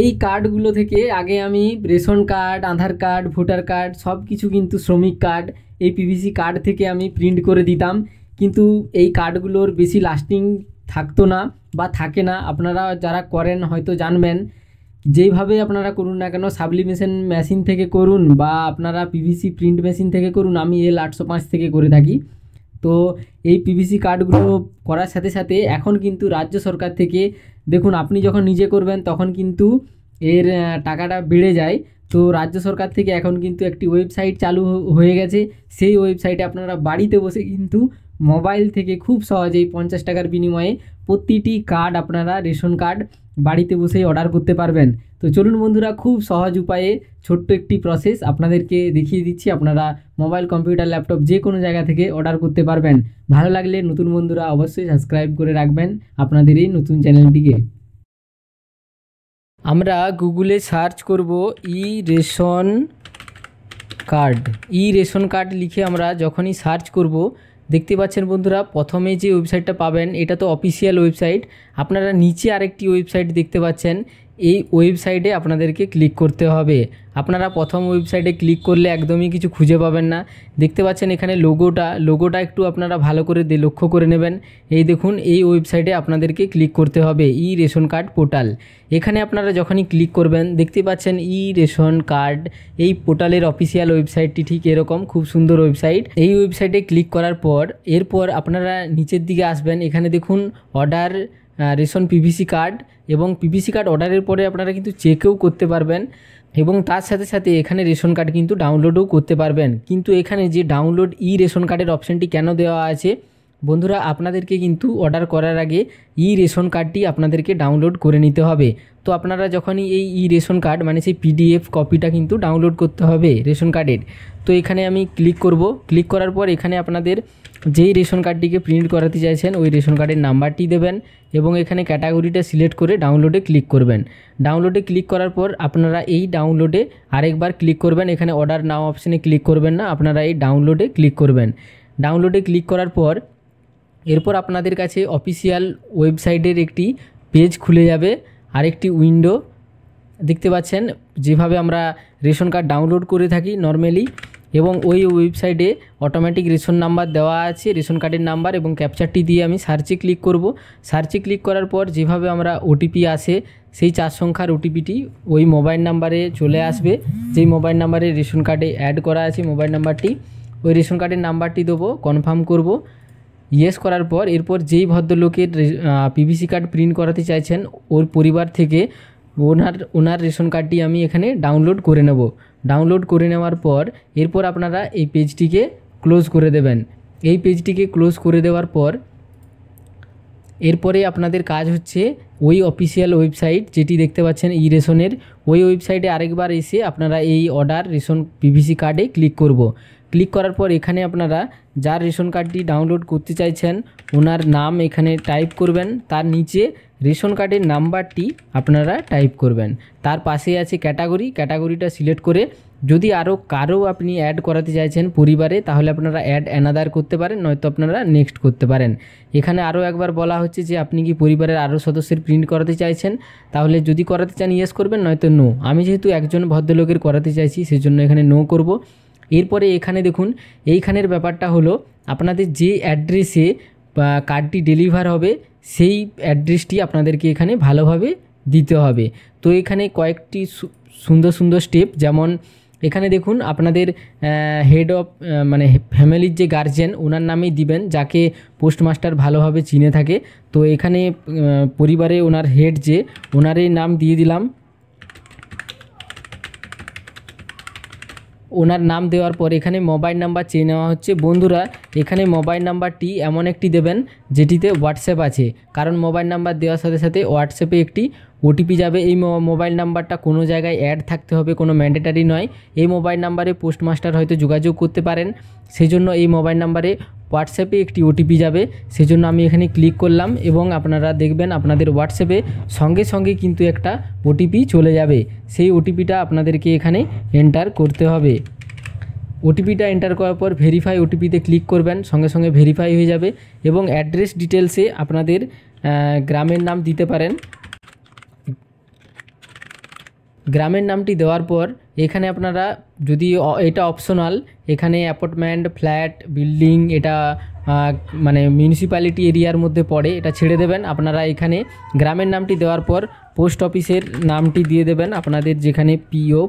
এই কার্ডগুলো থেকে আগে আমি রেশন কার্ড, আধার কার্ড, ভোটার কার্ড সব কিছু কিন্তু শ্রমিক কার্ড এই পিভিসি কার্ড থেকে আমি প্রিন্ট করে দিতাম, কিন্তু এই কার্ডগুলোর বেশি লাস্টিং থাকতো না বা থাকে না। আপনারা যারা করেন হয়তো জানবেন, যেইভাবে আপনারা করুন না কেন, সাবলিমেশন মেশিন থেকে করুন বা আপনারা পিভিসি প্রিন্ট মেশিন থেকে করুন, আমি L805 থেকে করে থাকি। তো এই পিভিসি কার্ডগুলো করার সাথে সাথে এখন কিন্তু রাজ্য সরকার থেকে দেখুন, আপনি যখন নিজে করবেন তখন কিন্তু এর টাকাটা বেড়ে যায়। তো রাজ্য সরকার থেকে এখন কিন্তু একটি ওয়েবসাইট চালু হয়ে গেছে। সেই ওয়েবসাইটে আপনারা বাড়িতে বসে কিন্তু মোবাইল থেকে খুব সহজেই 50 টাকার বিনিময়ে প্রতিটি কার্ড, আপনারা রেশন কার্ড বাড়িতে বসেই অর্ডার করতে পারবেন। তো চলুন বন্ধুরা, খুব সহজ উপায়ে ছোট্ট একটি প্রসেস আপনাদেরকে দেখিয়ে দিচ্ছি। আপনারা মোবাইল, কম্পিউটার, ল্যাপটপ যে কোনো জায়গা থেকে অর্ডার করতে পারবেন। ভালো লাগলে নতুন বন্ধুরা অবশ্যই সাবস্ক্রাইব করে রাখবেন আপনাদের এই নতুন চ্যানেলটিকে। আমরা গুগলে সার্চ করব রেশন কার্ড। রেশন কার্ড লিখে আমরা যখনই সার্চ করব, দেখতে পাচ্ছেন বন্ধুরা, প্রথমে যে ওয়েবসাইটটা পাবেন এটা তো অফিসিয়াল ওয়েবসাইট। আপনারা নিচে আরেকটি ওয়েবসাইট দেখতে পাচ্ছেন, এই ওয়েবসাইটে আপনাদেরকে ক্লিক করতে হবে। আপনারা প্রথম ওয়েবসাইটে ক্লিক করলে একদমই কিছু খুঁজে পাবেন না। দেখতে পাচ্ছেন এখানে লোগোটা একটু আপনারা ভালো করে লক্ষ্য করে নেবেন। এই দেখুন, এই ওয়েবসাইটে আপনাদেরকে ক্লিক করতে হবে, রেশন কার্ড পোর্টাল। এখানে আপনারা যখনই ক্লিক করবেন, দেখতে পাচ্ছেন রেশন কার্ড এই পোর্টালের অফিসিয়াল ওয়েবসাইটটি ঠিক এরকম, খুব সুন্দর ওয়েবসাইট। এই ওয়েবসাইটে ক্লিক করার পর এরপর আপনারা নিচের দিকে আসবেন। এখানে দেখুন অর্ডার রেশন পিভিসি কার্ড, এবং পিভিসি কার্ড অর্ডারের পরে আপনারা কিন্তু চেকও করতে পারবেন, এবং তার সাথে সাথে এখানে রেশন কার্ড কিন্তু ডাউনলোডও করতে পারবেন। কিন্তু এখানে যে ডাউনলোড রেশন কার্ডের অপশানটি কেন দেওয়া আছে বন্ধুরা, আপনাদেরকে কিন্তু অর্ডার করার আগে রেশন কার্ডটি আপনাদেরকে ডাউনলোড করে নিতে হবে। তো আপনারা যখনই এই রেশন কার্ড মানে সেই PDF কপিটা কিন্তু ডাউনলোড করতে হবে রেশন কার্ডের। তো এখানে আমি ক্লিক করব। ক্লিক করার পর এখানে আপনাদের যেই রেশন কার্ডটিকে প্রিন্ট করাতে চাইছেন ওই রেশন কার্ডের নাম্বারটি দেবেন, এবং এখানে ক্যাটাগরিটা সিলেক্ট করে ডাউনলোডে ক্লিক করবেন। ডাউনলোডে ক্লিক করার পর আপনারা এই ডাউনলোডে আরেকবার ক্লিক করবেন। এখানে অর্ডার নাও অপশানে ক্লিক করবেন না, আপনারা এই ডাউনলোডে ক্লিক করবেন। ডাউনলোডে ক্লিক করার পর এরপর আপনাদের কাছে অফিসিয়াল ওয়েবসাইটের একটি পেজ খুলে যাবে, আরেকটি উইন্ডো দেখতে পাচ্ছেন, যেভাবে আমরা রেশন কার্ড ডাউনলোড করে থাকি নর্মালি। এবং ওই ওয়েবসাইটে অটোমেটিক রেশন নাম্বার দেওয়া আছে, রেশন কার্ডের নাম্বার এবং ক্যাপচারটি দিয়ে আমি সার্চে ক্লিক করব। সার্চে ক্লিক করার পর যেভাবে আমরা ওটিপি আসে, সেই 4 সংখ্যার ওটিপিটি ওই মোবাইল নাম্বারে চলে আসবে। যেই মোবাইল নাম্বারে রেশন কার্ডে অ্যাড করা আছে মোবাইল নাম্বারটি, ওই রেশন কার্ডের নাম্বারটি দেবো, কনফার্ম করব। ইয়েস করার পর এরপর যেই ভদ্রলোকের পিভিসি কার্ড প্রিন্ট করাতে চাইছেন ওর পরিবার থেকে ওনার রেশন কার্ডটি আমি এখানে ডাউনলোড করে নেব। ডাউনলোড করে নেওয়ার পর এরপর আপনারা এই পেজটিকে ক্লোজ করে দেবেন। এই পেজটিকে ক্লোজ করে দেওয়ার পর এরপরে আপনাদের কাজ হচ্ছে ওই অফিসিয়াল ওয়েবসাইট যেটি দেখতে পাচ্ছেন রেশনের, ওই ওয়েবসাইটে আরেকবার এসে আপনারা এই অর্ডার রেশন পিভিসি কার্ডে ক্লিক করব। ক্লিক করার পর এখানে আপনারা যার রেশন কার্ডটি ডাউনলোড করতে চাইছেন ওনার নাম এখানে টাইপ করবেন, তার নিচে রেশন কার্ডের নাম্বারটি আপনারা টাইপ করবেন। তার পাশে আছে ক্যাটাগরিটা সিলেক্ট করে যদি কারো আপনি অ্যাড করাতে চাইছেন পরিবারে, তাহলে আপনারা অ্যাড অ্যানাদার করতে পারেন, নয়তো আপনারা নেক্সট করতে পারেন। এখানে আরও একবার বলা হচ্ছে যে আপনি কি পরিবারের আরও সদস্যের প্রিন্ট করাতে চাইছেন, তাহলে যদি করাতে চান ইয়েস করবেন, নয়তো নো। আমি যেহেতু একজন ভদ্রলোকের করাতে চাইছি সেজন্য এখানে নো করব। এরপরে এখানে দেখুন, এইখানের ব্যাপারটা হলো আপনাদের যে অ্যাড্রেসে কার্ডটি ডেলিভার হবে সেই অ্যাড্রেসটি আপনাদেরকে এখানে ভালোভাবে দিতে হবে। তো এখানে কয়েকটি সুন্দর স্টেপ, যেমন এখানে দেখুন আপনাদের হেড অফ মানে ফ্যামিলির যে গার্জেন ওনার নামেই দিবেন, যাকে পোস্টমাস্টার ভালোভাবে চিনে থাকে। তো এখানে পরিবারে ওনার হেড যে ওনারই নাম দিয়ে দিলাম। ওনার নাম দেওয়ার পর এখানে মোবাইল নাম্বার চেয়ে নেওয়া হচ্ছে। বন্ধুরা এখানে মোবাইল নাম্বারটি এমন একটি দেবেন যেটিতে হোয়াটসঅ্যাপ আছে, কারণ মোবাইল নাম্বার দেওয়ার সাথে সাথে হোয়াটসঅ্যাপে একটি ওটিপি যাবে। এই মোবাইল নাম্বারটা কোনো জায়গায় অ্যাড থাকতে হবে, কোনো ম্যান্ডেটারি নয়। এই মোবাইল নাম্বারে পোস্টমাস্টার হয়তো যোগাযোগ করতে পারেন, সেজন্য এই মোবাইল নাম্বারে হোয়াটসঅ্যাপে একটি ওটিপি যাবে। সেজন্য আমি এখানে ক্লিক করলাম এবং আপনারা দেখবেন আপনাদের হোয়াটসঅ্যাপে সঙ্গে সঙ্গে কিন্তু একটা ওটিপি চলে যাবে। সেই ওটিপিটা আপনাদেরকে এখানে এন্টার করতে হবে। ওটিপিটা এন্টার করার পর ভেরিফাই ওটিপিতে ক্লিক করবেন, সঙ্গে সঙ্গে ভেরিফাই হয়ে যাবে। এবং অ্যাড্রেস ডিটেলসে আপনাদের গ্রামের নাম দিতে পারেন। গ্রামের নামটি দেওয়ার পর এখানে আপনারা যদি এটা অপশনাল, এখানে অ্যাপার্টমেন্ট, ফ্ল্যাট, বিল্ডিং, এটা মানে মিউনিসিপ্যালিটি এরিয়ার মধ্যে পড়ে, এটা ছেড়ে দেবেন। আপনারা এখানে গ্রামের নামটি দেওয়ার পর পোস্ট অফিসের নামটি দিয়ে দেবেন, আপনাদের যেখানে পিও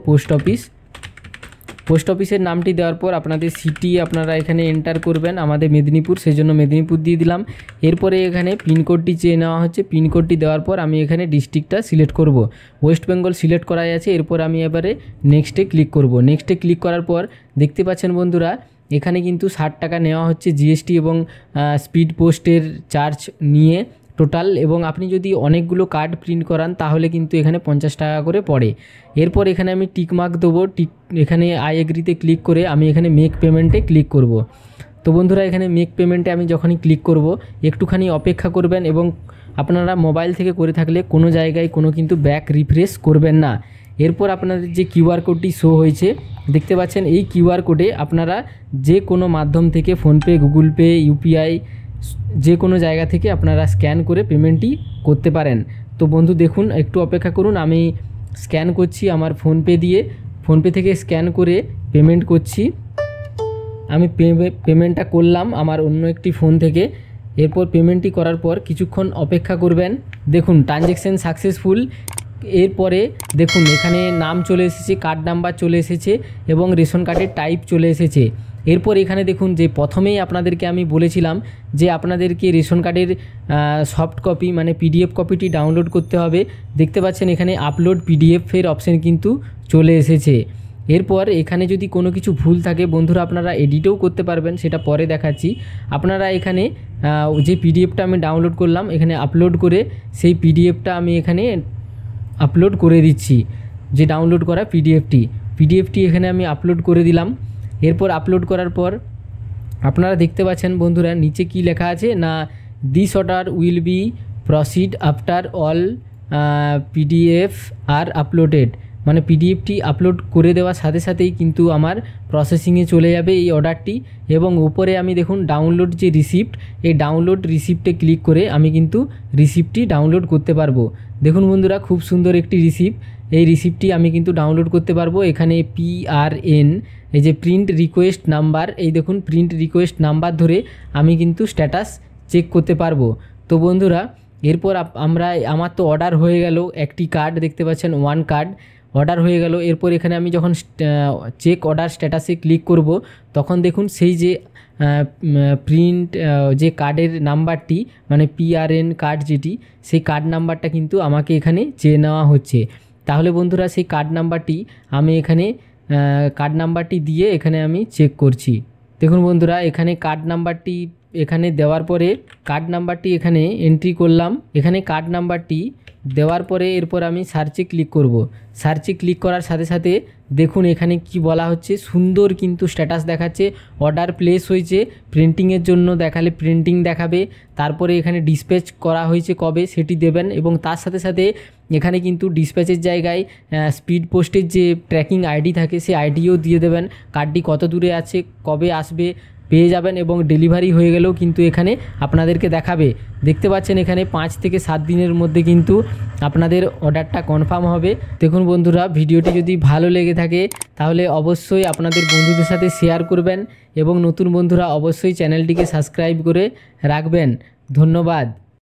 পোস্ট অফিসের নামটি দেওয়ার পর আপনাদের সিটি আপনারা এখানে এন্টার করবেন, আমাদের মেদিনীপুর, সেই জন্য মেদিনীপুর দিয়ে দিলাম। এরপরে এখানে পিনকোডটি চেয়ে নেওয়া হচ্ছে, পিনকোডটি দেওয়ার পর আমি এখানে ডিস্ট্রিক্টটা সিলেক্ট করব, ওয়েস্ট বেঙ্গল সিলেক্ট করাই আছে। এরপর আমি এবারে নেক্সটে ক্লিক করব। নেক্সটে ক্লিক করার পর দেখতে পাচ্ছেন বন্ধুরা এখানে কিন্তু 60 টাকা নেওয়া হচ্ছে জিএসটি এবং স্পিড পোস্টের চার্জ নিয়ে টোটাল। এবং আপনি যদি অনেকগুলো কার্ড প্রিন্ট করান তাহলে কিন্তু এখানে 50 টাকা করে পড়ে। এরপর এখানে আমি টিকমার্ক দেবো, এখানে আই এগ্রিতে ক্লিক করে আমি এখানে মেক পেমেন্টে ক্লিক করব। তো বন্ধুরা এখানে মেক পেমেন্টে আমি যখনই ক্লিক করব একটুখানি অপেক্ষা করবেন, এবং আপনারা মোবাইল থেকে করে থাকলে কোনো জায়গায় কোনো কিন্তু ব্যাক রিফ্রেশ করবেন না। এরপর আপনাদের যে কিউআর কোডটি শো হয়েছে দেখতে পাচ্ছেন, এই কিউআর কোডে আপনারা যে কোনো মাধ্যম থেকে ফোনপে, গুগল পে, ইউপিআই যে কোনো জায়গা থেকে আপনারা স্ক্যান করে পেমেন্টটি করতে পারেন। তো বন্ধু দেখুন, একটু অপেক্ষা করুন, আমি স্ক্যান করছি আমার ফোনপে দিয়ে, ফোনপে থেকে স্ক্যান করে পেমেন্ট করছি। আমি পেমেন্টটা করলাম আমার অন্য একটি ফোন থেকে। এরপর পেমেন্টটি করার পর কিছুক্ষণ অপেক্ষা করবেন। দেখুন ট্রানজ্যাকশান সাকসেসফুল। এরপরে দেখুন এখানে নাম চলে এসেছে, কার্ড নাম্বার চলে এসেছে এবং রেশন কার্ডের টাইপ চলে এসেছে। এরপর এখানে দেখুন যে প্রথমেই আপনাদেরকে আমি বলেছিলাম যে আপনাদেরকে রেশন কার্ডের সফট কপি মানে পিডিএফ কপিটি ডাউনলোড করতে হবে। দেখতে পাচ্ছেন এখানে আপলোড পিডিএফের অপশান কিন্তু চলে এসেছে। এরপর এখানে যদি কোনো কিছু ভুল থাকে বন্ধুরা আপনারা এডিটও করতে পারবেন, সেটা পরে দেখাচ্ছি। আপনারা এখানে যে পিডিএফটা আমি ডাউনলোড করলাম এখানে আপলোড করে সেই পিডিএফটা আমি এখানে আপলোড করে দিচ্ছি, যে ডাউনলোড করা পিডিএফটি এখানে আমি আপলোড করে দিলাম। এরপর আপলোড করার পর আপনারা দেখতে পাচ্ছেন বন্ধুরা নিচে কি লেখা আছে না, this order will be proceed after all PDF R uploaded, মানে পিডিএফটি আপলোড করে দেওয়ার সাথে সাথেই কিন্তু আমার প্রসেসিংয়ে চলে যাবে এই অর্ডারটি। এবং উপরে আমি দেখুন ডাউনলোড যে রিসিপ্ট, এই ডাউনলোড রিসিপ্টে ক্লিক করে আমি কিন্তু রিসিপ্টটি ডাউনলোড করতে পারবো। দেখুন বন্ধুরা খুব সুন্দর একটি রিসিপ্ট, এই রিসিপ্টটি আমি কিন্তু ডাউনলোড করতে পারবো। এখানে PRN এই যে প্রিন্ট রিকোয়েস্ট নাম্বার, এই দেখুন প্রিন্ট রিকোয়েস্ট নাম্বার ধরে আমি কিন্তু স্ট্যাটাস চেক করতে পারবো। তো বন্ধুরা এরপর আমার তো অর্ডার হয়ে গেল, একটি কার্ড দেখতে পাচ্ছেন 1 কার্ড অর্ডার হয়ে গেল। এরপর এখানে আমি যখন চেক অর্ডার স্ট্যাটাসে ক্লিক করব তখন দেখুন সেই যে প্রিন্ট যে কার্ডের নাম্বারটি মানে PRN কার্ড যেটি, সেই কার্ড নাম্বারটা কিন্তু আমাকে এখানে চেয়ে নেওয়া হচ্ছে। তাহলে বন্ধুরা সেই কার্ড নাম্বারটি আমি এখানে কার্ড নাম্বারটি দিয়ে এখানে আমি চেক করছি। দেখুন বন্ধুরা এখানে কার্ড নাম্বারটি এখানে দেওয়ার পরে কার্ড নাম্বারটি এখানে এন্ট্রি করলাম। এখানে কার্ড নাম্বারটি দেওয়ার পরে এরপর আমি সার্চে ক্লিক করব। সার্চে ক্লিক করার সাথে সাথে দেখুন এখানে কি বলা হচ্ছে, সুন্দর কিন্তু স্ট্যাটাস দেখাচ্ছে, অর্ডার প্লেস হয়েছে, প্রিন্টিংয়ের জন্য দেখালে প্রিন্টিং দেখাবে, তারপরে এখানে ডিসপ্যাচ করা হয়েছে কবে সেটি দেবেন, এবং তার সাথে সাথে এখানে কিন্তু ডিসপ্যাচের জায়গায় স্পিড পোস্টের যে ট্র্যাকিং আইডি থাকে সেই আইডিও দিয়ে দেবেন, কার্ডটি কত দূরে আছে, কবে আসবে পেয়ে যাবেন, এবং ডেলিভারি হয়ে গেলেও কিন্তু এখানে আপনাদেরকে দেখাবে। দেখতে পাচ্ছেন এখানে 5 থেকে 7 দিনের মধ্যে কিন্তু আপনাদের অর্ডারটা কনফার্ম হবে। দেখুন বন্ধুরা ভিডিওটি যদি ভালো লেগে থাকে তাহলে অবশ্যই আপনাদের বন্ধুদের সাথে শেয়ার করবেন, এবং নতুন বন্ধুরা অবশ্যই চ্যানেলটিকে সাবস্ক্রাইব করে রাখবেন। ধন্যবাদ।